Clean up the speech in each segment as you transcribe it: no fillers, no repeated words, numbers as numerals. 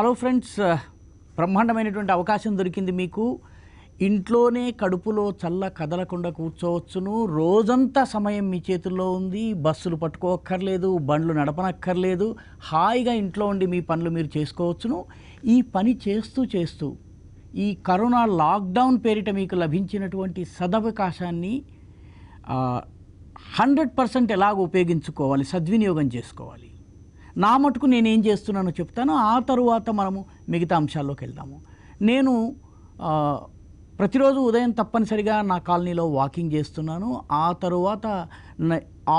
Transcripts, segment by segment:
Hello friends, బ్రహ్మాండమైనటువంటి అవకాశం దొరికింది మీకు. ఇంట్లోనే కడుపులో చల్ల కదలకుండా కూర్చోవచ్చును. రోజంతా సమయం మీ చేతుల్లో ఉంది. బస్సులు పట్టుకోక్కర్లేదు, బండ్లు నడపనక్కర్లేదు. హాయిగా ఇంట్లో ఉండి మీ పనులు మీరు చేసుకోవచ్చును. ఈ పని చేస్తూ ఈ కరోనా లాక్డౌన్ పేరిట మీకు లభించినటువంటి సదవకాశాన్ని 100% ఎలాగ ఉపయోగించుకోవాలి, సద్వినియోగం చేసుకోవాలి. నా మటుకు నేనేం చేస్తున్నానో చెప్తాను. ఆ తరువాత మనము మిగతా అంశాల్లోకి వెళ్దాము. నేను ప్రతిరోజు ఉదయం తప్పనిసరిగా నా కాలనీలో వాకింగ్ చేస్తున్నాను. ఆ తరువాత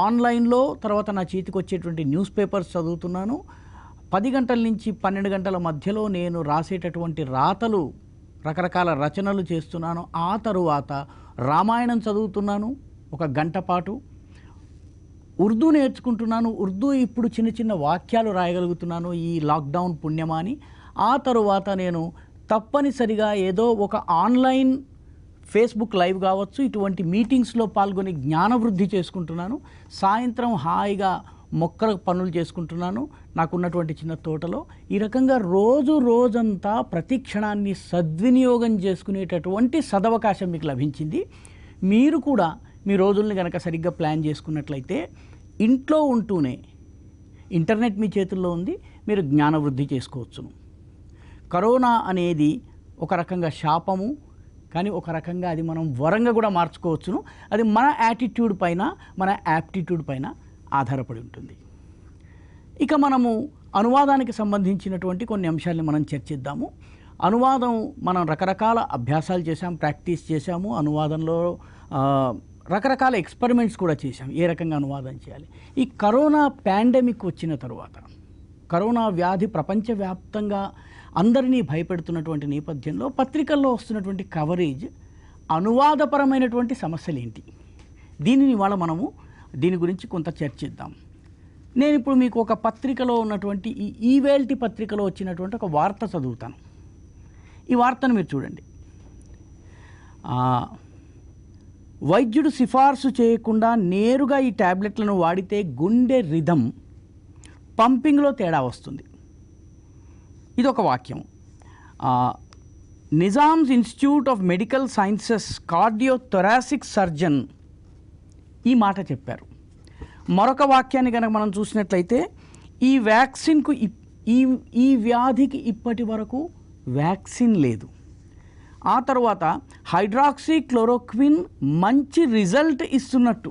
ఆన్లైన్లో తర్వాత నా చేతికి వచ్చేటువంటి న్యూస్ పేపర్స్ చదువుతున్నాను. 10 గంటల నుంచి 12 గంటల మధ్యలో నేను రాసేటటువంటి రాతలు, రకరకాల రచనలు చేస్తున్నాను. ఆ తరువాత రామాయణం చదువుతున్నాను 1 గంట పాటు. ఉర్దూ నేర్చుకుంటున్నాను. ఉర్దూ ఇప్పుడు చిన్న చిన్న వాక్యాలు రాయగలుగుతున్నాను ఈ లాక్డౌన్ పుణ్యమాని. ఆ తరువాత నేను తప్పనిసరిగా ఏదో ఒక ఆన్లైన్ ఫేస్బుక్ లైవ్ కావచ్చు, ఇటువంటి మీటింగ్స్లో పాల్గొని జ్ఞానవృద్ధి చేసుకుంటున్నాను. సాయంత్రం హాయిగా మొక్కల పనులు చేసుకుంటున్నాను నాకున్నటువంటి చిన్న తోటలో. ఈ రకంగా రోజంతా ప్రతి క్షణాన్ని సద్వినియోగం చేసుకునేటటువంటి సదవకాశం మీకు లభించింది. మీరు కూడా మీ రోజుల్ని కనుక సరిగ్గా ప్లాన్ చేసుకున్నట్లయితే ఇంట్లో ఉంటూనే, ఇంటర్నెట్ మీ చేతుల్లో ఉంది, మీరు జ్ఞానవృద్ధి చేసుకోవచ్చును. కరోనా అనేది ఒక రకంగా శాపము, కానీ ఒక రకంగా అది మనం వరంగా కూడా మార్చుకోవచ్చును. అది మన యాటిట్యూడ్ పైన, మన యాప్టిట్యూడ్ పైన ఆధారపడి ఉంటుంది. ఇక మనము అనువాదానికి సంబంధించినటువంటి కొన్ని అంశాలని మనం చర్చిద్దాము. అనువాదం మనం రకరకాల అభ్యాసాలు చేశాం, ప్రాక్టీస్ చేశాము. అనువాదంలో రకరకాల ఎక్స్పెరిమెంట్స్ కూడా చేశాం, ఏ రకంగా అనువాదం చేయాలి. ఈ కరోనా పాండమిక్ వచ్చిన తరువాత, కరోనా వ్యాధి ప్రపంచవ్యాప్తంగా అందరినీ భయపెడుతున్నటువంటి నేపథ్యంలో పత్రికల్లో వస్తున్నటువంటి కవరేజ్, అనువాదపరమైనటువంటి సమస్యలు ఏంటి, దీనిని ఇవాళ మనము దీని గురించి కొంత చర్చిద్దాం. నేను ఇప్పుడు మీకు ఒక పత్రికలో ఉన్నటువంటి ఈ ఈవేల్టి పత్రికలో వచ్చినటువంటి ఒక వార్త చదువుతాను. ఈ వార్తను మీరు చూడండి. వైద్యుడు సిఫార్సు చేయకుండా నేరుగా ఈ ట్యాబ్లెట్లను వాడితే గుండె రిథమ్ పంపింగ్లో తేడా వస్తుంది. ఇదొక వాక్యం. Nizam's Institute of Medical Sciences cardiothoracic surgeon ఈ మాట చెప్పారు. మరొక వాక్యాన్ని కనుక మనం చూసినట్లయితే, ఈ వ్యాక్సిన్కు ఈ వ్యాధికి ఇప్పటి వరకు వ్యాక్సిన్ లేదు. ఆ తర్వాత హైడ్రాక్సీ క్లోరోక్విన్ మంచి రిజల్ట్ ఇస్తున్నట్టు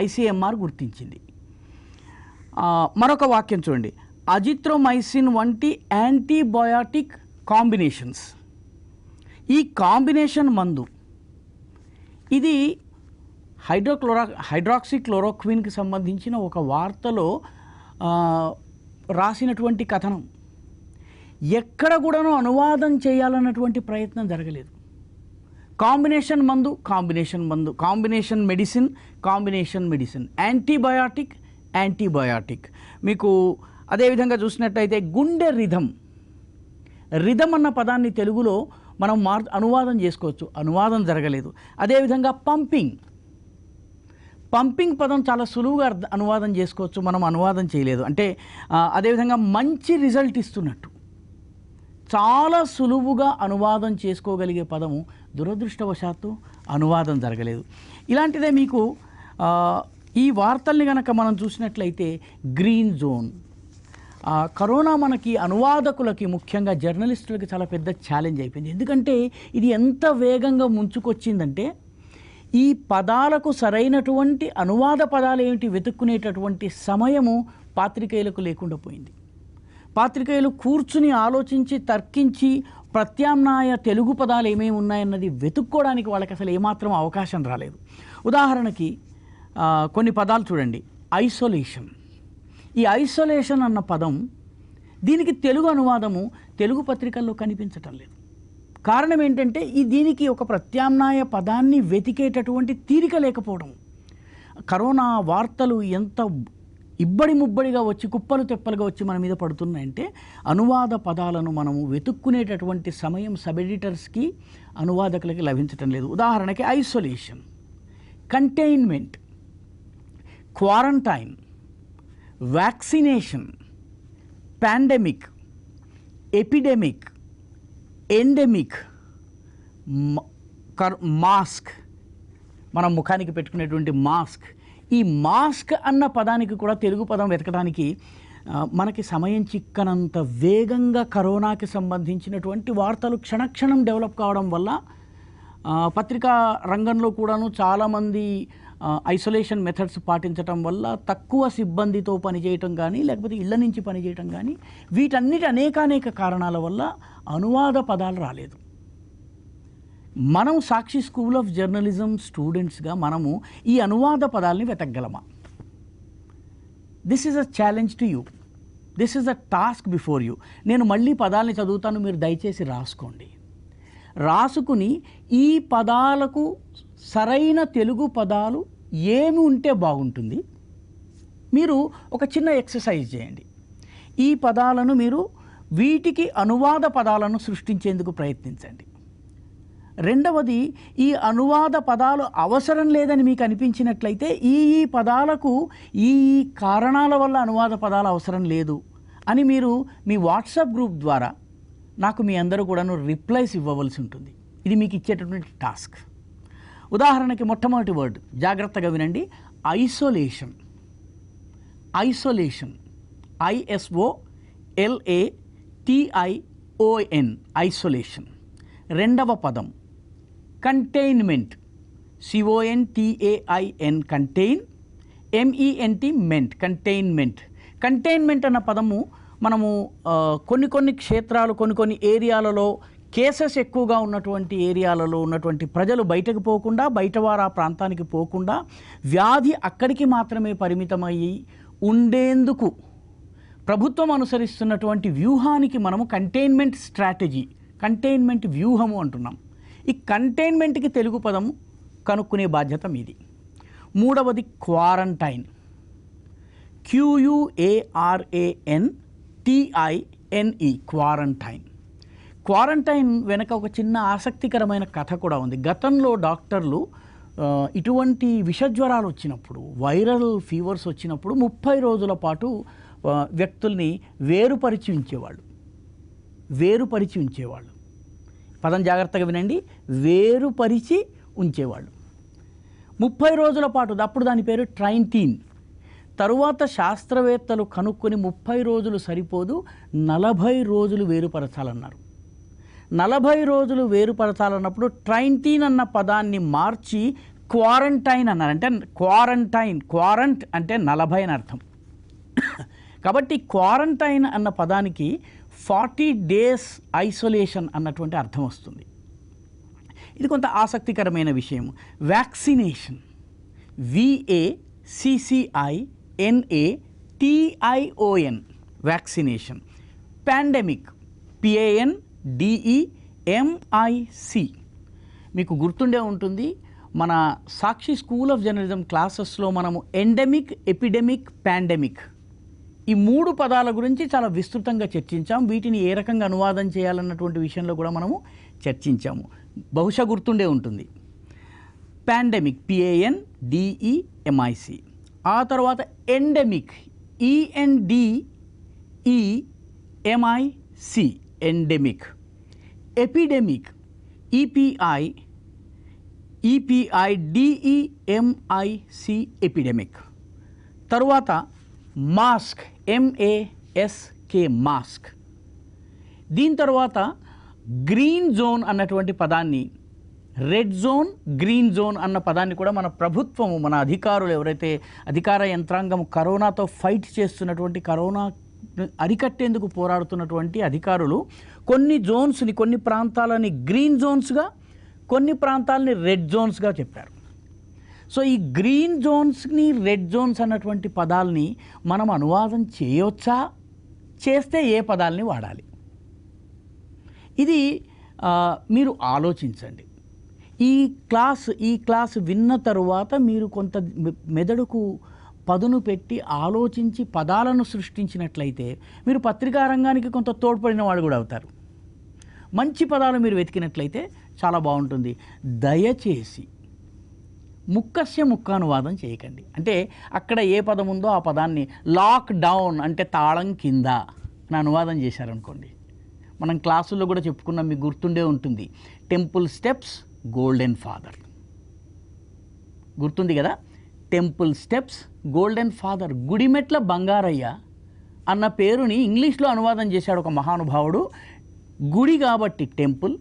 ఐసీఎంఆర్ గుర్తించింది. మరొక వాక్యం చూడండి. అజిత్రోమైసిన్ వంటి యాంటీబయాటిక్ కాంబినేషన్స్, ఈ కాంబినేషన్ మందు ఇది హైడ్రాక్సీ క్లోరోక్విన్కి సంబంధించిన ఒక వార్తలో రాసినటువంటి కథనం. ఎక్కడ కూడాను అనువాదం చేయాలన్నటువంటి ప్రయత్నం జరగలేదు. కాంబినేషన్ మందు, కాంబినేషన్ మెడిసిన్, యాంటీబయాటిక్. మీకు అదేవిధంగా చూసినట్టయితే గుండె రిథమ్ అన్న పదాన్ని తెలుగులో మనం అనువాదం చేసుకోవచ్చు, అనువాదం జరగలేదు. అదేవిధంగా పంపింగ్ పదం చాలా సులువుగా అనువాదం చేసుకోవచ్చు, మనం అనువాదం చేయలేదు. అంటే అదేవిధంగా మంచి రిజల్ట్ ఇస్తున్నట్టు చాలా సులువుగా అనువాదం చేసుకోగలిగే పదము దురదృష్టవశాత్తు అనువాదం జరగలేదు. ఇలాంటిదే మీకు ఈ వార్తల్ని కనుక మనం చూసినట్లయితే గ్రీన్ జోన్. కరోనా మనకి అనువాదకులకి, ముఖ్యంగా జర్నలిస్టులకి చాలా పెద్ద ఛాలెంజ్ అయిపోయింది. ఎందుకంటే ఇది ఎంత వేగంగా ముంచుకొచ్చిందంటే, ఈ పదాలకు సరైనటువంటి అనువాద పదాలు ఏమిటి వెతుక్కునేటటువంటి సమయము పాత్రికేయులకు లేకుండా పోయింది. పాత్రికేయులు కూర్చుని ఆలోచించి, తర్కించి, ప్రత్యామ్నాయ తెలుగు పదాలు ఏమేమి ఉన్నాయన్నది వెతుక్కోవడానికి వాళ్ళకి అసలు ఏమాత్రం అవకాశం రాలేదు. ఉదాహరణకి కొన్ని పదాలు చూడండి. ఐసోలేషన్. ఈ ఐసోలేషన్ అన్న పదం, దీనికి తెలుగు అనువాదము తెలుగు పత్రికల్లో కనిపించటం లేదు. కారణం ఏంటంటే దీనికి ఒక ప్రత్యామ్నాయ పదాన్ని వెతికేటటువంటి తీరిక లేకపోవడం. కరోనా వార్తలు ఎంత ఇబ్బడి ముబ్బడిగా వచ్చి, కుప్పలు తెప్పలుగా వచ్చి మన మీద పడుతున్నాయంటే, అనువాద పదాలను మనము వెతుక్కునేటటువంటి సమయం సబ్ ఎడిటర్స్కి, అనువాదకులకి లభించటం లేదు. ఉదాహరణకి isolation, containment, quarantine, vaccination, pandemic, epidemic, endemic, mask, మనం ముఖానికి పెట్టుకునేటువంటి మాస్క్. ఈ మాస్క్ అన్న పదానికి కూడా తెలుగు పదం వెతకడానికి మనకి సమయం చిక్కనంత వేగంగా కరోనాకి సంబంధించినటువంటి వార్తలు క్షణక్షణం డెవలప్ కావడం వల్ల పత్రికా రంగంలో కూడాను చాలామంది ఐసోలేషన్ మెథడ్స్ పాటించటం వల్ల తక్కువ సిబ్బందితో పనిచేయటం కానీ, లేకపోతే ఇళ్ల నుంచి పనిచేయటం కానీ, వీటన్నిటి అనేకానేక కారణాల వల్ల అనువాద పదాలు రాలేదు. మనం సాక్షి స్కూల్ ఆఫ్ జర్నలిజం స్టూడెంట్స్గా మనము ఈ అనువాద పదాలని వెతకగలమా? This is a challenge to you, this is a task before you. నేను మళ్ళీ పదాలని చదువుతాను, మీరు దయచేసి రాసుకోండి. రాసుకుని ఈ పదాలకు సరైన తెలుగు పదాలు ఏమి ఉంటే బాగుంటుంది, మీరు ఒక చిన్న ఎక్సర్సైజ్ చేయండి. ఈ పదాలను మీరు వీటికి అనువాద పదాలను సృష్టించేందుకు ప్రయత్నించండి. రెండవది, ఈ అనువాద పదాలు అవసరం లేదని మీకు అనిపించినట్లయితే ఈ పదాలకు ఈ కారణాల వల్ల అనువాద పదాలు అవసరం లేదు అని మీరు మీ వాట్సాప్ గ్రూప్ ద్వారా నాకు మీ అందరూ కూడాను రిప్లైస్ ఇవ్వవలసి ఉంటుంది. ఇది మీకు ఇచ్చేటటువంటి టాస్క్. ఉదాహరణకి మొట్టమొదటి వర్డ్ జాగ్రత్తగా వినండి, ఐసోలేషన్. Isolation, ISOLATION, isolation. రెండవ పదం containment, CONTAIN, contain, MENT, meant, containment. Containment అన్న పదము మనము కొన్ని క్షేత్రాలు, కొన్ని ఏరియాలలో కేసెస్ ఎక్కువగా ఉన్నటువంటి ఏరియాలలో ఉన్నటువంటి ప్రజలు బయటకు పోకుండా, బయటవారు ఆ ప్రాంతానికి పోకుండా వ్యాధి అక్కడికి మాత్రమే పరిమితమయ్యి ఉండేందుకు ప్రభుత్వం అనుసరిస్తున్నటువంటి వ్యూహానికి మనము కంటైన్మెంట్ స్ట్రాటజీ, కంటైన్మెంట్ వ్యూహము అంటున్నాం. ఈ కంటైన్మెంట్కి తెలుగు పదము కనుక్కునే బాధ్యత మీది. మూడవది క్వారంటైన్, QUARANTINE, క్వారంటైన్. క్వారంటైన్ వెనక ఒక చిన్న ఆసక్తికరమైన కథ కూడా ఉంది. గతంలో డాక్టర్లు ఇటువంటి విషజ్వరాలు వచ్చినప్పుడు, వైరల్ ఫీవర్స్ వచ్చినప్పుడు 30 రోజుల పాటు వ్యక్తుల్ని వేరుపరిచి ఉంచేవాళ్ళు. పదం జాగ్రత్తగా వినండి, వేరుపరిచి ఉంచేవాళ్ళు 30 రోజుల పాటు. అప్పుడు దాని పేరు ట్రైంటీన్. తరువాత శాస్త్రవేత్తలు కనుక్కొని 30 రోజులు సరిపోదు, 40 రోజులు వేరుపరచాలన్నారు. 40 రోజులు వేరుపరచాలన్నప్పుడు ట్రైంటీన్ అన్న పదాన్ని మార్చి క్వారంటైన్ అన్నారు. అంటే క్వారంట్ అంటే 40 అని అర్థం. కాబట్టి క్వారంటైన్ అన్న పదానికి 40 days ఐసోలేషన్ అన్నటువంటి అర్థం వస్తుంది. ఇది కొంత ఆసక్తికరమైన విషయం. Vaccination, VACCINATION, vaccination. Pandemic, PANDEMIC. మీకు గుర్తుండే ఉంటుంది, మన సాక్షి స్కూల్ ఆఫ్ జర్నలిజం క్లాసెస్లో మనము ఎండెమిక్, ఎపిడెమిక్, పాండమిక్ ఈ 3 పదాల గురించి చాలా విస్తృతంగా చర్చించాం. వీటిని ఏ రకంగా అనువాదం చేయాలన్నటువంటి విషయంలో కూడా మనము చర్చించాము. బహుశా గుర్తుండే ఉంటుంది. Pandemic, PANDEMIC. ఆ తర్వాత endemic, ENDEMIC, endemic. Epidemic, EPIDEMIC, epidemic. తరువాత మాస్క్, MASK, మాస్క్. దీని తర్వాత గ్రీన్ జోన్ అన్నటువంటి పదాన్ని, రెడ్ జోన్, గ్రీన్ జోన్ అన్న పదాన్ని కూడా మన ప్రభుత్వము, మన అధికారులు ఎవరైతే అధికార యంత్రాంగం కరోనాతో ఫైట్ చేస్తున్నటువంటి, కరోనా అరికట్టేందుకు పోరాడుతున్నటువంటి అధికారులు కొన్ని జోన్స్ని, కొన్ని ప్రాంతాలని గ్రీన్ జోన్స్గా, కొన్ని ప్రాంతాలని రెడ్ జోన్స్గా చెప్పారు. సో ఈ గ్రీన్ జోన్స్ని, రెడ్ జోన్స్ అన్నటువంటి పదాలని మనం అనువాదం చేయవచ్చా? చేస్తే ఏ పదాలని వాడాలి? ఇది మీరు ఆలోచించండి. ఈ క్లాస్ విన్న తరువాత మీరు కొంత మెదడుకు పదును పెట్టి ఆలోచించి పదాలను సృష్టించినట్లయితే మీరు పత్రికా రంగానికి కొంత తోడ్పడిన వాళ్ళు కూడా అవుతారు. మంచి పదాలు మీరు వెతికినట్లయితే చాలా బాగుంటుంది. దయచేసి ముక్క అనువాదం చేయకండి. అంటే అక్కడ ఏ పదం ఉందో ఆ పదాన్ని లాక్ డౌన్ అంటే తాళం కింద అని అనువాదం చేశారనుకోండి, మనం క్లాసుల్లో కూడా చెప్పుకున్నాం, మీకు గుర్తుండే ఉంటుంది. టెంపుల్ స్టెప్స్ గోల్డెన్ ఫాదర్, గుర్తుంది కదా. Temple steps golden father, Gudimetla Bangarayya అన్న పేరుని ఇంగ్లీష్లో అనువాదం చేశాడు ఒక మహానుభావుడు. గుడి కాబట్టి టెంపుల్,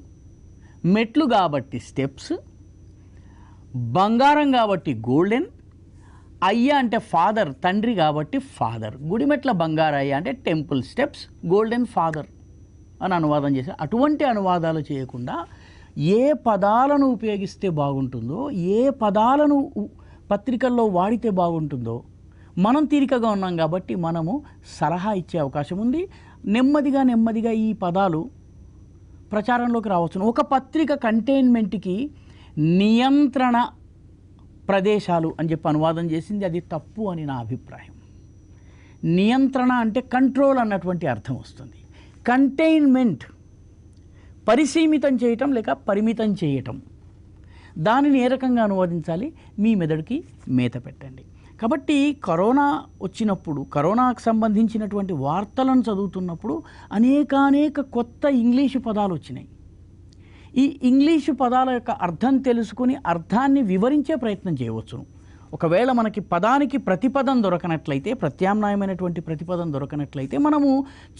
మెట్లు కాబట్టి స్టెప్స్, బంగారం కాబట్టి గోల్డెన్, అయ్య అంటే ఫాదర్, తండ్రి కాబట్టి ఫాదర్. గుడిమెట్ల బంగారయ్య అంటే టెంపుల్ స్టెప్స్ గోల్డెన్ ఫాదర్ అని అనువాదం చేశారు. అటువంటి అనువాదాలు చేయకుండా ఏ పదాలను ఉపయోగిస్తే బాగుంటుందో, ఏ పదాలను పత్రికల్లో వాడితే బాగుంటుందో మనం తీరికగా ఉన్నాం కాబట్టి మనము సలహా ఇచ్చే అవకాశం ఉంది. నెమ్మదిగా ఈ పదాలు ప్రచారంలోకి రావచ్చును. ఒక పత్రిక కంటైన్మెంట్కి నియంత్రణ ప్రదేశాలు అని చెప్పి అనువాదం చేసింది, అది తప్పు అని నా అభిప్రాయం. నియంత్రణ అంటే కంట్రోల్ అన్నటువంటి అర్థం వస్తుంది. కంటైన్మెంట్ పరిసీమితం చేయటం లేక పరిమితం చేయటం, దానిని ఏ రకంగా అనువదించాలి, మీ మెదడుకి మేత పెట్టండి. కాబట్టి కరోనా వచ్చినప్పుడు, కరోనాకు సంబంధించినటువంటి వార్తలను చదువుతున్నప్పుడు అనేక కొత్త ఇంగ్లీషు పదాలు వచ్చినాయి. ఈ ఇంగ్లీషు పదాల యొక్క అర్థం తెలుసుకుని అర్థాన్ని వివరించే ప్రయత్నం చేయవచ్చును. ఒకవేళ మనకి పదానికి ప్రతిపదం దొరకనట్లయితే, ప్రత్యామ్నాయమైనటువంటి ప్రతిపదం దొరకనట్లయితే మనము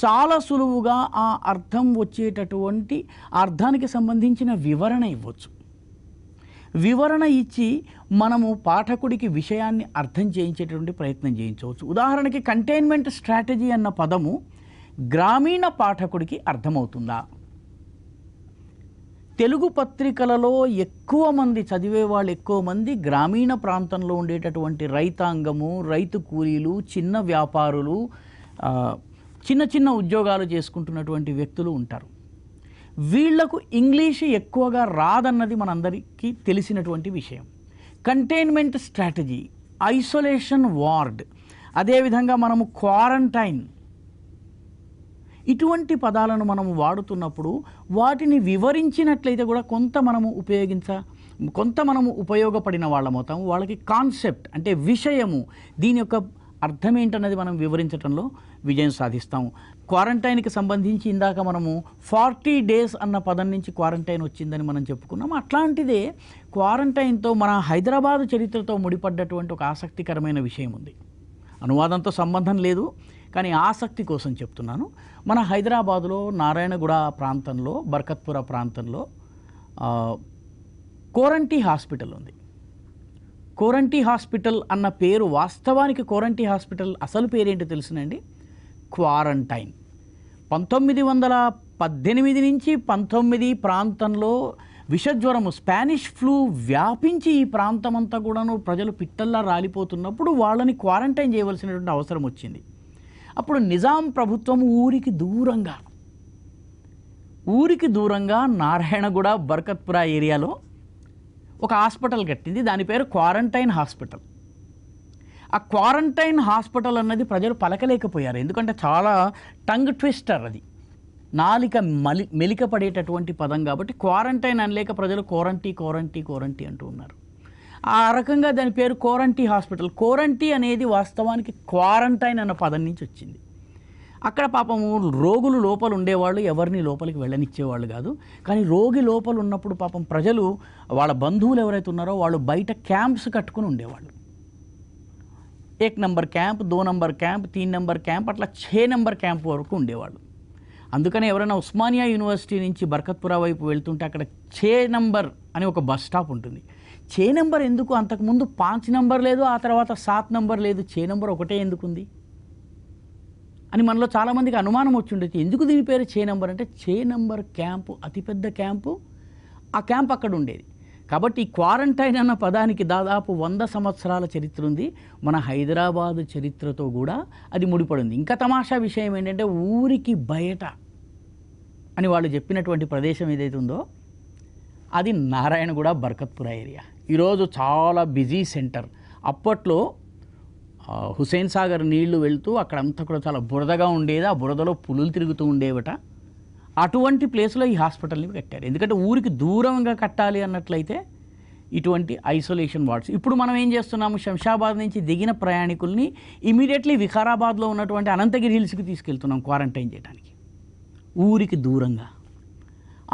చాలా సులువుగా ఆ అర్థం వచ్చేటటువంటి అర్థానికి సంబంధించిన వివరణ ఇవ్వచ్చు. వివరణ ఇచ్చి మనము పాఠకుడికి విషయాన్ని అర్థం చేయించేటటువంటి ప్రయత్నం చేయించవచ్చు. ఉదాహరణకి కంటైన్మెంట్ స్ట్రాటజీ అన్న పదము గ్రామీణ పాఠకుడికి అర్థమవుతుందా? తెలుగు పత్రికలలో ఎక్కువ మంది చదివే వాళ్ళు, ఎక్కువ మంది గ్రామీణ ప్రాంతంలో ఉండేటటువంటి రైతాంగము, రైతు కూలీలు, చిన్న వ్యాపారులు, చిన్న ఉద్యోగాలు చేసుకుంటున్నటువంటి వ్యక్తులు ఉంటారు. వీళ్లకు ఇంగ్లీష్ ఎక్కువగా రాదన్నది మనందరికీ తెలిసినటువంటి విషయం. కంటైన్మెంట్ స్ట్రాటజీ, ఐసోలేషన్ వార్డ్, అదేవిధంగా మనము క్వారంటైన్, ఇటువంటి పదాలను మనము వాడుతున్నప్పుడు వాటిని వివరించినట్లయితే కూడా కొంత మనము ఉపయోగపడిన వాళ్ళమవుతాము. వాళ్ళకి కాన్సెప్ట్ అంటే విషయము, దీని యొక్క అర్థం ఏంటన్నది మనం వివరించడంలో విజయం సాధిస్తాము. క్వారంటైన్కి సంబంధించి ఇందాక మనము 40 days అన్న పదం నుంచి క్వారంటైన్ వచ్చిందని మనం చెప్పుకున్నాము. అట్లాంటిదే క్వారంటైన్తో మన హైదరాబాదు చరిత్రతో ముడిపడ్డటువంటి ఒక ఆసక్తికరమైన విషయం ఉంది. అనువాదంతో సంబంధం లేదు, కానీ ఆసక్తి కోసం చెప్తున్నాను. మన హైదరాబాదులో నారాయణగూడ ప్రాంతంలో, బర్కత్పుర ప్రాంతంలో కోరంటీ హాస్పిటల్ ఉంది. కోరంటీ హాస్పిటల్ అన్న పేరు, వాస్తవానికి కోరంటీ హాస్పిటల్ అసలు పేరేంటో తెలుసునండి? క్వారంటైన్. 1918 నుంచి 19 ప్రాంతంలో విషజ్వరము, స్పానిష్ ఫ్లూ వ్యాపించి ఈ ప్రాంతమంతా కూడాను ప్రజలు పిట్టల్లా రాలిపోతున్నప్పుడు వాళ్ళని క్వారంటైన్ చేయవలసినటువంటి అవసరం వచ్చింది. అప్పుడు నిజాం ప్రభుత్వం ఊరికి దూరంగా నారాయణగూడ, బర్కత్పుర ఏరియాలో ఒక హాస్పిటల్ కట్టింది. దాని పేరు క్వారంటైన్ హాస్పిటల్. ఆ క్వారంటైన్ హాస్పిటల్ అన్నది ప్రజలు పలకలేకపోయారు, ఎందుకంటే చాలా టంగ్ ట్విస్టర్, అది నాలిక మెలిక పడేటటువంటి పదం కాబట్టి క్వారంటైన్ అనలేక ప్రజలు కోరంటీ అంటూ ఉన్నారు. ఆ రకంగా దాని పేరు కోరంటీ హాస్పిటల్. కోరంటీ అనేది వాస్తవానికి క్వారంటైన్ అన్న పదం నుంచి వచ్చింది. అక్కడ పాపము రోగులు లోపల ఉండేవాళ్ళు, ఎవరిని లోపలికి వెళ్ళనిచ్చేవాళ్ళు కాదు. కానీ రోగి లోపల ఉన్నప్పుడు పాపం ప్రజలు, వాళ్ళ బంధువులు ఎవరైతే ఉన్నారో వాళ్ళు బయట క్యాంప్స్ కట్టుకుని ఉండేవాళ్ళు. 1 number camp, 2 number camp, 3 number camp, అట్లా 6 నంబర్ క్యాంప్ వరకు ఉండేవాళ్ళు. అందుకనే ఎవరైనా ఉస్మానియా యూనివర్సిటీ నుంచి బర్కత్పుర వైపు వెళ్తుంటే అక్కడ 6 నంబర్ అని ఒక బస్ స్టాప్ ఉంటుంది. 6 నంబర్ ఎందుకు? అంతకుముందు 5 నంబర్ లేదు, ఆ తర్వాత 7 నంబర్ లేదు, 6 నంబర్ ఒకటే ఎందుకుంది అని మనలో చాలామందికి అనుమానం వచ్చి ఉండేది. ఎందుకు దీని పేరు 6 నంబర్ అంటే 6 నంబర్ క్యాంపు, అతిపెద్ద క్యాంపు, ఆ క్యాంప్ అక్కడ ఉండేది. కాబట్టి ఈ క్వారంటైన్ అన్న పదానికి దాదాపు 100 సంవత్సరాల చరిత్ర ఉంది. మన హైదరాబాదు చరిత్రతో కూడా అది ముడిపడింది. ఇంకా తమాషా విషయం ఏంటంటే, ఊరికి బయట అని వాళ్ళు చెప్పినటువంటి ప్రదేశం ఏదైతే ఉందో అది నారాయణగూడ, బర్కత్పుర ఏరియా. ఈరోజు చాలా బిజీ సెంటర్. అప్పట్లో హుసేన్ సాగర్ నీళ్లు వెళ్తూ అక్కడంతా కూడా చాలా బురదగా ఉండేది, ఆ బురదలో పులులు తిరుగుతూ ఉండేవట. అటువంటి ప్లేస్లో ఈ హాస్పిటల్ని కట్టారు. ఎందుకంటే ఊరికి దూరంగా కట్టాలి అన్నట్లయితే ఇటువంటి ఐసోలేషన్ వార్డ్స్. ఇప్పుడు మనం ఏం చేస్తున్నాము, శంషాబాద్ నుంచి దిగిన ప్రయాణికుల్ని ఇమీడియట్లీ వికారాబాద్లో ఉన్నటువంటి అనంతగిరి హిల్స్కి తీసుకెళ్తున్నాం క్వారంటైన్ చేయడానికి. ఊరికి దూరంగా.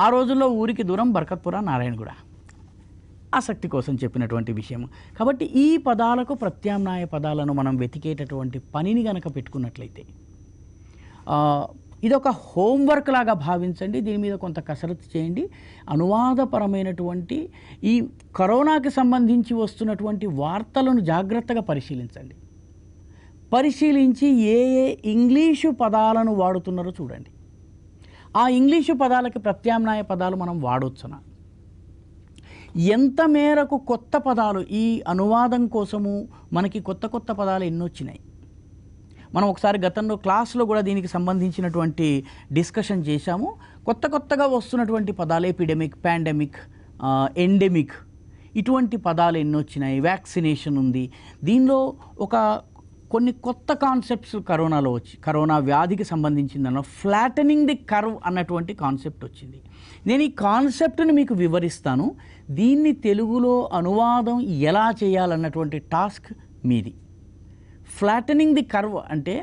ఆ రోజుల్లో ఊరికి దూరం బర్కత్పుర, నారాయణగూడ. ఆసక్తి కోసం చెప్పినటువంటి విషయం. కాబట్టి ఈ పదాలకు ప్రత్యామ్నాయ పదాలను మనం వెతికేటటువంటి పనిని గనక పెట్టుకున్నట్లయితే ఇదొక హోంవర్క్ లాగా భావించండి. దీని మీద కొంత కసరత్తు చేయండి. అనువాదపరమైనటువంటి ఈ కరోనాకి సంబంధించి వస్తున్నటువంటి వార్తలను జాగ్రత్తగా పరిశీలించండి. పరిశీలించి ఏ ఇంగ్లీషు పదాలను వాడుతున్నారో చూడండి. ఆ ఇంగ్లీషు పదాలకి ప్రత్యామ్నాయ పదాలు మనం వాడొచ్చునా, ఎంత మేరకు కొత్త పదాలు ఈ అనువాదం కోసము మనకి కొత్త కొత్త పదాలు ఎన్నొచ్చినాయి. మనం ఒకసారి గతంలో క్లాస్లో కూడా దీనికి సంబంధించినటువంటి డిస్కషన్ చేశాము. కొత్తగా వస్తున్నటువంటి పదాలు ఎపిడెమిక్, పాండమిక్, ఎండెమిక్, ఇటువంటి పదాలు ఎన్నొచ్చినాయి. వ్యాక్సినేషన్ ఉంది. దీనిలో కొన్ని కొత్త కాన్సెప్ట్స్ కరోనాలో కరోనా వ్యాధికి సంబంధించిందన్న ఫ్లాటనింగ్ ది కర్వ్ అన్నటువంటి కాన్సెప్ట్ వచ్చింది. నేను ఈ కాన్సెప్ట్ని మీకు వివరిస్తాను. దీన్ని తెలుగులో అనువాదం ఎలా చేయాలన్నటువంటి టాస్క్ మీది. ఫ్లాటనింగ్ ది కర్వ్ అంటే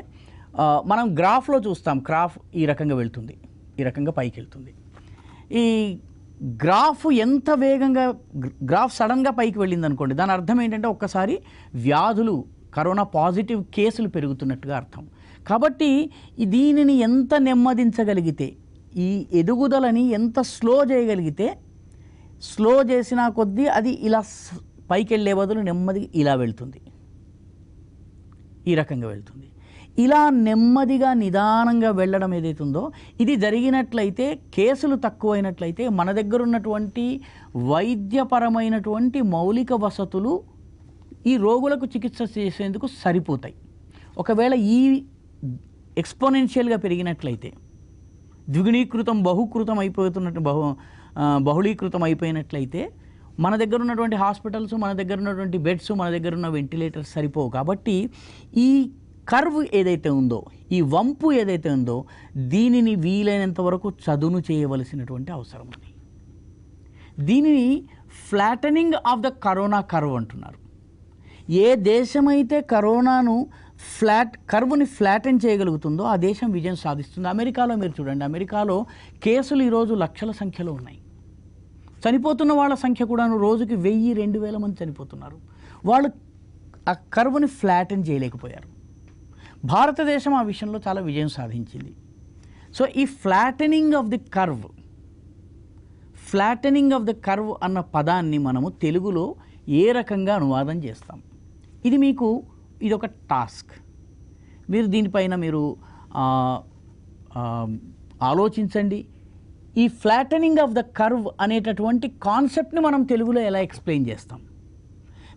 మనం గ్రాఫ్లో చూస్తాం. గ్రాఫ్ ఈ రకంగా వెళ్తుంది, ఈ రకంగా పైకి వెళ్తుంది. ఈ గ్రాఫ్ ఎంత వేగంగా గ్రాఫ్ సడన్గా పైకి వెళ్ళింది అనుకోండి, దాని అర్థం ఏంటంటే ఒక్కసారి వ్యాధులు, కరోనా పాజిటివ్ కేసులు పెరుగుతున్నట్టుగా అర్థం. కాబట్టి దీనిని ఎంత నెమ్మదించగలిగితే, ఈ ఎదుగుదలని ఎంత స్లో చేయగలిగితే, స్లో చేసినా కొద్దీ అది ఇలా పైకి వెళ్ళే బదులు నెమ్మది ఇలా వెళ్తుంది, ఈ రకంగా వెళ్తుంది. ఇలా నెమ్మదిగా నిదానంగా వెళ్ళడం ఏదైతుందో, ఇది జరిగినట్లయితే, కేసులు తక్కువైనట్లయితే మన దగ్గర ఉన్నటువంటి వైద్యపరమైనటువంటి మౌలిక వసతులు ఈ రోగులకు చికిత్స చేసేందుకు సరిపోతాయి. ఒకవేళ ఈ ఎక్స్పోనెన్షియల్గా పెరిగినట్లయితే, ద్విగుణీకృతం బహుకృతం అయిపోతున్నట్టు బహుళీకృతం అయిపోయినట్లయితే మన దగ్గర ఉన్నటువంటి హాస్పిటల్స్, మన దగ్గర ఉన్నటువంటి బెడ్స్, మన దగ్గర ఉన్న వెంటిలేటర్స్ సరిపోవు. కాబట్టి ఈ కర్వ్ ఏదైతే ఉందో, ఈ వంపు ఏదైతే ఉందో, దీనిని వీలైనంత వరకు చదును చేయవలసినటువంటి అవసరం ఉంది. దీనిని flattening of the corona curve అంటున్నారు. ఏ దేశమైతే కరోనాను కర్వ్ని ఫ్లాటన్ చేయగలుగుతుందో ఆ దేశం విజయం సాధిస్తుంది. అమెరికాలో మీరు చూడండి, అమెరికాలో కేసులు ఈరోజు లక్షల సంఖ్యలో ఉన్నాయి. చనిపోతున్న వాళ్ళ సంఖ్య కూడా రోజుకి 1000-2000 మంది చనిపోతున్నారు. వాళ్ళు ఆ కర్వ్ని ఫ్లాటన్ చేయలేకపోయారు. భారతదేశం ఆ విషయంలో చాలా విజయం సాధించింది. సో ఈ ఫ్లాటనింగ్ ఆఫ్ ది కర్వ్ అన్న పదాన్ని మనము తెలుగులో ఏ రకంగా అనువాదం చేస్తాం, ఇదొక టాస్క్. మీరు దీనిపైన ఆలోచించండి. ఈ ఫ్లాటనింగ్ ఆఫ్ ద కర్వ్ అనేటటువంటి కాన్సెప్ట్ని మనం తెలుగులో ఎలా ఎక్స్ప్లెయిన్ చేస్తాం?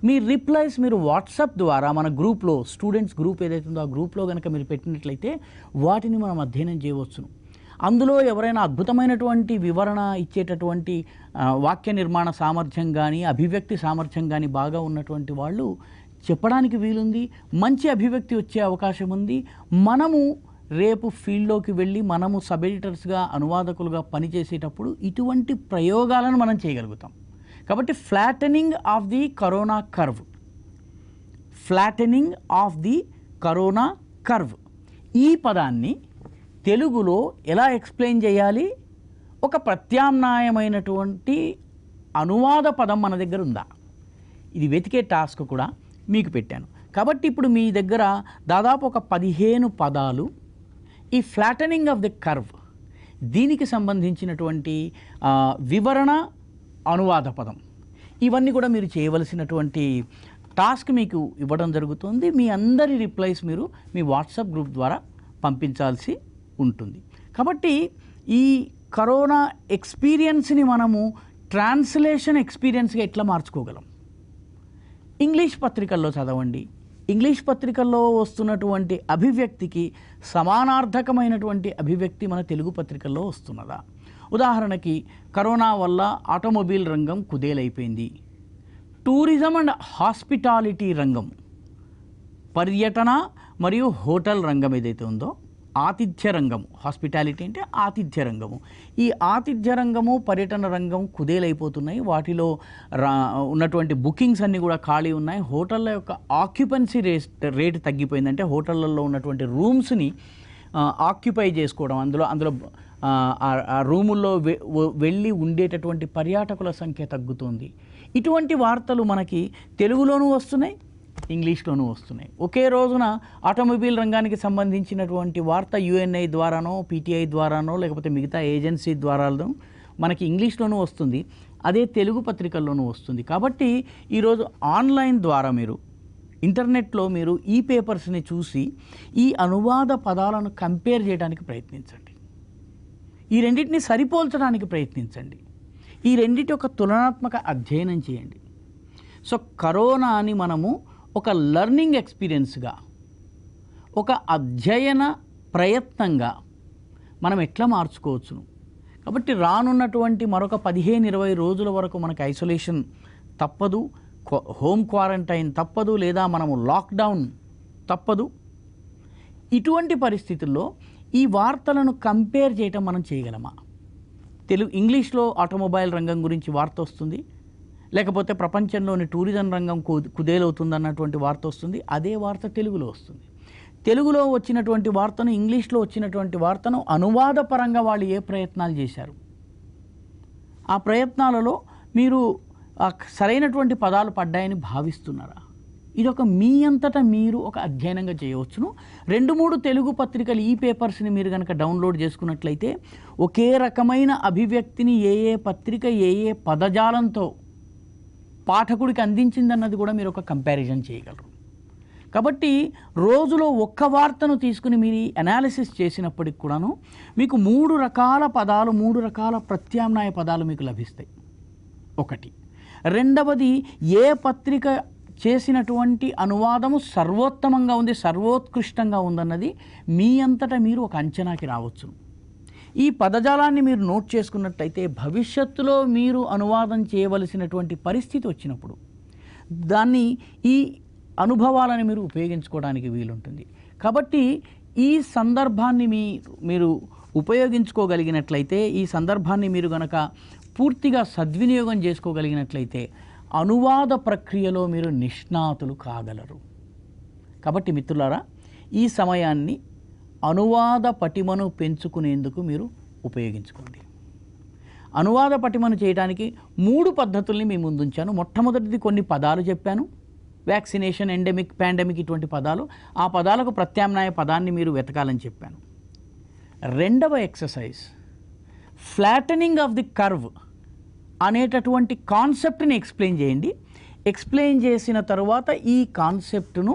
మీ రిప్లైస్ మీరు వాట్సాప్ ద్వారా మన గ్రూప్లో, స్టూడెంట్స్ గ్రూప్ ఏదైతే ఉందో ఆ గ్రూప్లో కనుక మీరు పెట్టినట్లయితే వాటిని మనం అధ్యయనం చేయవచ్చును. అందులో ఎవరైనా అద్భుతమైనటువంటి వివరణ ఇచ్చేటటువంటి వాక్య నిర్మాణ సామర్థ్యం కానీ, అభివ్యక్తి సామర్థ్యం కానీ బాగా ఉన్నటువంటి వాళ్ళు చెప్పడానికి వీలుంది. మంచి అభివ్యక్తి వచ్చే అవకాశం ఉంది. మనము రేపు ఫీల్డ్లోకి వెళ్ళి మనము సబ్ ఎడిటర్స్గా, అనువాదకులుగా పనిచేసేటప్పుడు ఇటువంటి ప్రయోగాలను మనం చేయగలుగుతాం. కాబట్టి flattening of the corona curve, ఈ పదాన్ని తెలుగులో ఎలా ఎక్స్ప్లెయిన్ చేయాలి? ఒక ప్రత్యామ్నాయమైనటువంటి అనువాద పదం మన దగ్గర ఉందా? ఇది వెతికే టాస్క్ కూడా మీకు పెట్టాను. కాబట్టి ఇప్పుడు మీ దగ్గర దాదాపు ఒక 15 పదాలు ఈ ఫ్లాటనింగ్ ఆఫ్ ది కర్వ్, దీనికి సంబంధించినటువంటి వివరణ, అనువాద పదం, ఇవన్నీ కూడా మీరు చేయవలసినటువంటి టాస్క్ మీకు ఇవ్వడం జరుగుతుంది. మీ అందరి రిప్లైస్ మీరు మీ వాట్సాప్ గ్రూప్ ద్వారా పంపించాల్సి ఉంటుంది. కాబట్టి ఈ కరోనా ఎక్స్పీరియన్స్ని మనము ట్రాన్స్లేషన్ ఎక్స్పీరియన్స్గా ఎట్లా మార్చుకోగలం? ఇంగ్లీష్ పత్రికల్లో చదవండి. ఇంగ్లీష్ పత్రికల్లో వస్తున్నటువంటి అభివ్యక్తికి సమానార్థకమైనటువంటి అభివ్యక్తి మన తెలుగు పత్రికల్లో వస్తున్నదా? ఉదాహరణకి, కరోనా వల్ల ఆటోమొబైల్ రంగం కుదేలైపోయింది. టూరిజం అండ్ హాస్పిటాలిటీ రంగం, పర్యటన మరియు హోటల్ రంగం ఏదైతే ఉందో, ఆతిథ్య రంగము, హాస్పిటాలిటీ అంటే ఆతిథ్య రంగము, ఈ ఆతిథ్య రంగము, పర్యటన రంగం కుదేలైపోతున్నాయి. వాటిలో ఉన్నటువంటి బుకింగ్స్ అన్నీ కూడా ఖాళీ ఉన్నాయి. హోటళ్ళ యొక్క ఆక్యుపెన్సీ రేట్ తగ్గిపోయిందంటే హోటళ్ళల్లో ఉన్నటువంటి రూమ్స్ని ఆక్యుపై చేసుకోవడం, అందులో ఆ రూముల్లో వెళ్ళి ఉండేటటువంటి పర్యాటకుల సంఖ్య తగ్గుతుంది. ఇటువంటి వార్తలు మనకి తెలుగులోనూ వస్తున్నాయి, ఇంగ్లీష్లోనూ వస్తున్నాయి. ఒకే రోజున ఆటోమొబైల్ రంగానికి సంబంధించినటువంటి వార్త యుఎన్ఐ ద్వారానో, పీటీఐ ద్వారానో, లేకపోతే మిగతా ఏజెన్సీ ద్వారానో మనకి ఇంగ్లీష్లోనూ వస్తుంది, అదే తెలుగు పత్రికల్లోనూ వస్తుంది. కాబట్టి ఈరోజు ఆన్లైన్ ద్వారా మీరు ఇంటర్నెట్లో మీరు ఈ పేపర్స్ని చూసి ఈ అనువాద పదాలను కంపేర్ చేయడానికి ప్రయత్నించండి. ఈ రెండింటిని సరిపోల్చడానికి ప్రయత్నించండి. ఈ రెండింటి ఒక తులనాత్మక అధ్యయనం చేయండి. సో కరోనాని మనము ఒక లెర్నింగ్ ఎక్స్పీరియన్స్గా, ఒక అధ్యయన ప్రయత్నంగా మనం ఎట్లా మార్చుకోవచ్చును. కాబట్టి రానున్నటువంటి మరొక 15-20 రోజుల వరకు మనకు ఐసోలేషన్ తప్పదు, హోమ్ క్వారంటైన్ తప్పదు, లేదా మనము లాక్డౌన్ తప్పదు. ఇటువంటి పరిస్థితుల్లో ఈ వార్తలను కంపేర్ చేయటం మనం చేయగలమా? ఇంగ్లీష్లో ఆటోమొబైల్ రంగం గురించి వార్త వస్తుంది, లేకపోతే ప్రపంచంలోని టూరిజం రంగం కుదేలవుతుందన్నటువంటి వార్త వస్తుంది. అదే వార్త తెలుగులో వస్తుంది. తెలుగులో వచ్చినటువంటి వార్తను, ఇంగ్లీష్లో వచ్చినటువంటి వార్తను అనువాదపరంగా వాళ్ళు ఏ ప్రయత్నాలు చేశారు, ఆ ప్రయత్నాలలో మీరు సరైనటువంటి పదాలు పడ్డాయని భావిస్తున్నారా? ఇది ఒక మీ అంతటా మీరు ఒక అధ్యయనంగా చేయవచ్చును. 2-3 తెలుగు పత్రికలు ఈ పేపర్స్ని మీరు కనుక డౌన్లోడ్ చేసుకున్నట్లయితే ఒకే రకమైన అభివ్యక్తిని ఏ పత్రిక ఏ పదజాలంతో పాఠకుడికి అందించిందన్నది కూడా మీరు ఒక కంపారిజన్ చేయగలరు. కాబట్టి రోజులో ఒక్క వార్తను తీసుకుని మీరు అనాలిసిస్ చేసినప్పటికి కూడాను మీకు 3 రకాల పదాలు, 3 రకాల ప్రత్యామ్నాయ పదాలు మీకు లభిస్తాయి. ఒకటి. రెండవది, ఏ పత్రిక చేసినటువంటి అనువాదము సర్వోత్తమంగా ఉంది, సర్వోత్కృష్టంగా ఉందన్నది మీ అంతటా మీరు ఒక అంచనాకి రావచ్చు. ఈ పదజాలాన్ని మీరు నోట్ చేసుకున్నట్లయితే భవిష్యత్తులో మీరు అనువాదం చేయవలసినటువంటి పరిస్థితి వచ్చినప్పుడు దాన్ని, ఈ అనుభవాలను మీరు ఉపయోగించుకోవడానికి వీలుంటుంది. కాబట్టి ఈ సందర్భాన్ని మీరు ఉపయోగించుకోగలిగినట్లయితే, ఈ సందర్భాన్ని మీరు గనక పూర్తిగా సద్వినియోగం చేసుకోగలిగినట్లయితే అనువాద ప్రక్రియలో మీరు నిష్ణాతులు కాగలరు. కాబట్టి మిత్రులారా, ఈ సమయాన్ని అనువాద పటిమను పెంచుకునేందుకు మీరు ఉపయోగించుకోండి. అనువాద పటిమను చేయడానికి 3 పద్ధతుల్ని మీ ముందుంచాను. మొట్టమొదటిది కొన్ని పదాలు చెప్పాను, వ్యాక్సినేషన్, ఎండెమిక్, పాండమిక్, ఇటువంటి పదాలు. ఆ పదాలకు ప్రత్యామ్నాయ పదాన్ని మీరు వెతకాలని చెప్పాను. రెండవ exercise flattening of the curve అనేటటువంటి కాన్సెప్ట్ని ఎక్స్ప్లెయిన్ చేయండి. ఎక్స్ప్లెయిన్ చేసిన తర్వాత ఈ కాన్సెప్ట్ను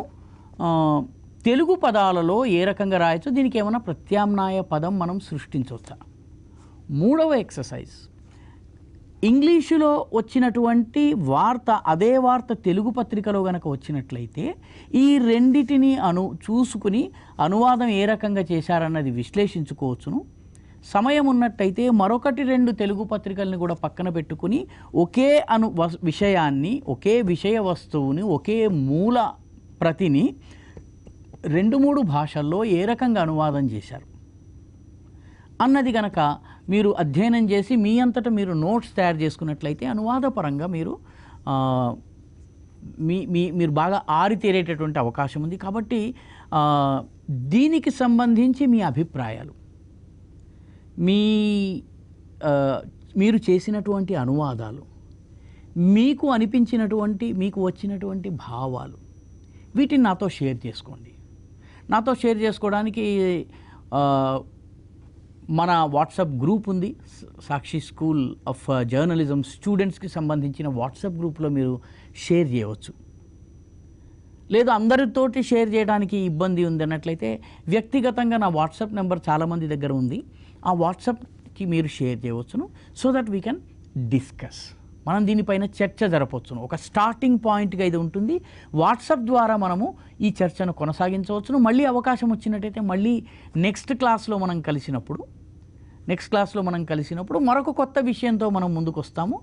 తెలుగు పదాలలో ఏ రకంగా రాయొచ్చు, దీనికి ఏమైనా ప్రత్యామ్నాయ పదం మనం సృష్టించవచ్చా. మూడవ ఎక్సర్సైజ్ ఇంగ్లీషులో వచ్చినటువంటి వార్త, అదే వార్త తెలుగు పత్రికలో కనుక వచ్చినట్లయితే ఈ రెండిటిని చూసుకుని అనువాదం ఏ రకంగా చేశారన్నది విశ్లేషించుకోవచ్చును. సమయం ఉన్నట్టయితే మరొకటి 2 తెలుగు పత్రికల్ని కూడా పక్కన పెట్టుకుని ఒకే విషయాన్ని, ఒకే విషయ వస్తువుని, ఒకే మూల ప్రతిని 2-3 భాషల్లో ఏ రకంగా అనువాదం చేశారు అన్నది గనక మీరు అధ్యయనం చేసి మీ అంతటా మీరు నోట్స్ తయారు చేసుకున్నట్లయితే అనువాదపరంగా మీరు బాగా ఆరితేరేటటువంటి అవకాశం ఉంది. కాబట్టి దీనికి సంబంధించి మీ అభిప్రాయాలు, మీరు చేసినటువంటి అనువాదాలు, మీకు అనిపించినటువంటి, మీకు వచ్చినటువంటి భావాలు, వీటిని నాతో షేర్ చేసుకోండి. నాతో షేర్ చేసుకోవడానికి మన వాట్సాప్ గ్రూప్ ఉంది, సాక్షి స్కూల్ ఆఫ్ జర్నలిజం స్టూడెంట్స్కి సంబంధించిన వాట్సాప్ గ్రూప్లో మీరు షేర్ చేయవచ్చు. లేదా అందరితోటి షేర్ చేయడానికి ఇబ్బంది ఉంది అన్నట్లయితే వ్యక్తిగతంగా నా వాట్సాప్ నెంబర్ చాలామంది దగ్గర ఉంది, ఆ వాట్సాప్కి మీరు షేర్ చేయవచ్చును. So that we can discuss, మనం దీనిపైన చర్చ జరపవచ్చును. ఒక స్టార్టింగ్ పాయింట్గా ఇది ఉంటుంది. వాట్సాప్ ద్వారా మనము ఈ చర్చను కొనసాగించవచ్చును. మళ్ళీ అవకాశం వచ్చినట్టయితే మళ్ళీ నెక్స్ట్ క్లాస్లో మనం కలిసినప్పుడు మరొక కొత్త విషయంతో మనం ముందుకు వస్తాము.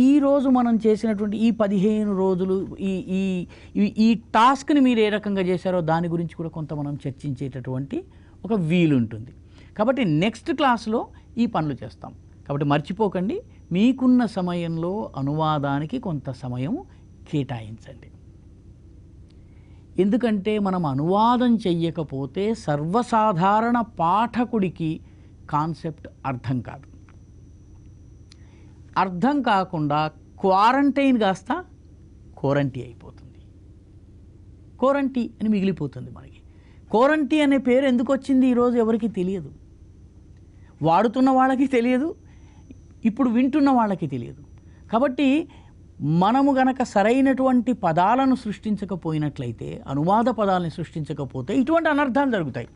ఈరోజు మనం చేసినటువంటి ఈ 15 రోజులు ఈ టాస్క్ని మీరు ఏ రకంగా చేశారో దాని గురించి కూడా కొంత మనం చర్చించేటటువంటి ఒక వీలు ఉంటుంది. కాబట్టి నెక్స్ట్ క్లాస్లో ఈ పనులు చేస్తాం. కాబట్టి మర్చిపోకండి, మీకున్న సమయంలో అనువాదానికి కొంత సమయం కేటాయించండి. ఎందుకంటే మనం అనువాదం చెయ్యకపోతే సర్వసాధారణ పాఠకుడికి కాన్సెప్ట్ అర్థం కాదు. అర్థం కాకుండా క్వారంటైన్ కాస్త క్వారంటీ అయిపోతుంది. క్వారంటీ అని మిగిలిపోతుంది మనకి. క్వారంటీ అనే పేరు ఎందుకు వచ్చింది ఈరోజు ఎవరికి తెలియదు. వాడుతున్న వాళ్ళకి తెలియదు, ఇప్పుడు వింటున్న వాళ్ళకి తెలియదు. కాబట్టి మనము గనక సరైనటువంటి పదాలను సృష్టించకపోయినట్లయితే, అనువాద పదాలను సృష్టించకపోతే ఇటువంటి అనర్థాలు జరుగుతాయి.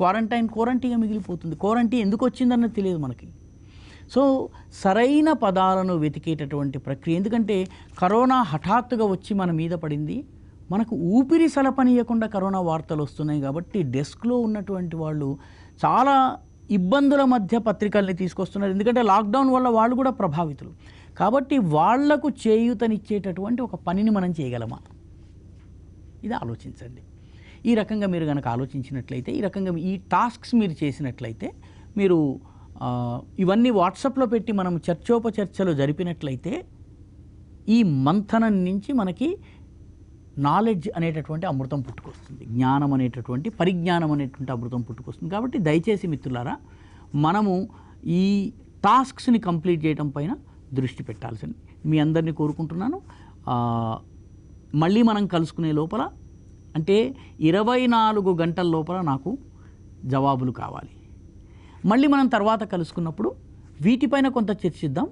క్వారంటీగా మిగిలిపోతుంది. క్వారంటీ ఎందుకు వచ్చిందన్నది తెలియదు మనకి. సో సరైన పదాలను వెతికేటటువంటి ప్రక్రియ. ఎందుకంటే కరోనా హఠాత్తుగా వచ్చి మన మీద పడింది. మనకు ఊపిరి సలపనీయకుండా కరోనా వార్తలు వస్తున్నాయి. కాబట్టి డెస్క్లో ఉన్నటువంటి వాళ్ళు చాలా ఇబ్బందుల మధ్య పత్రికల్ని తీసుకొస్తున్నారు. ఎందుకంటే లాక్డౌన్ వల్ల వాళ్ళు కూడా ప్రభావితులు. కాబట్టి వాళ్లకు చేయూతనిచ్చేటటువంటి ఒక పనిని మనం చేయగలమా, ఇది ఆలోచించండి. ఈ రకంగా మీరు కనుక ఆలోచించినట్లయితే, ఈ రకంగా ఈ టాస్క్స్ మీరు చేసినట్లయితే, మీరు ఇవన్నీ వాట్సాప్లో పెట్టి మనం చర్చోపచర్చలు జరిపినట్లయితే ఈ మంథనం నుంచి మనకి నాలెడ్జ్ అనేటటువంటి అమృతం పుట్టుకొస్తుంది. జ్ఞానం అనేటటువంటి, పరిజ్ఞానం అనేటువంటి అమృతం పుట్టుకొస్తుంది. కాబట్టి దయచేసి మిత్రులారా, మనము ఈ టాస్క్స్ని కంప్లీట్ చేయడం పైన దృష్టి పెట్టాల్సింది మీ అందరినీ కోరుకుంటున్నాను. మళ్ళీ మనం కలుసుకునే లోపల, అంటే 24 గంటల లోపల నాకు జవాబులు కావాలి. మళ్ళీ మనం తర్వాత కలుసుకున్నప్పుడు వీటిపైన కొంత చర్చిద్దాం,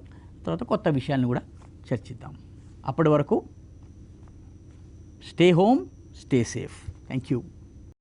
తర్వాత కొత్త విషయాలను కూడా చర్చిద్దాం. అప్పటి వరకు stay home, stay safe. Thank you.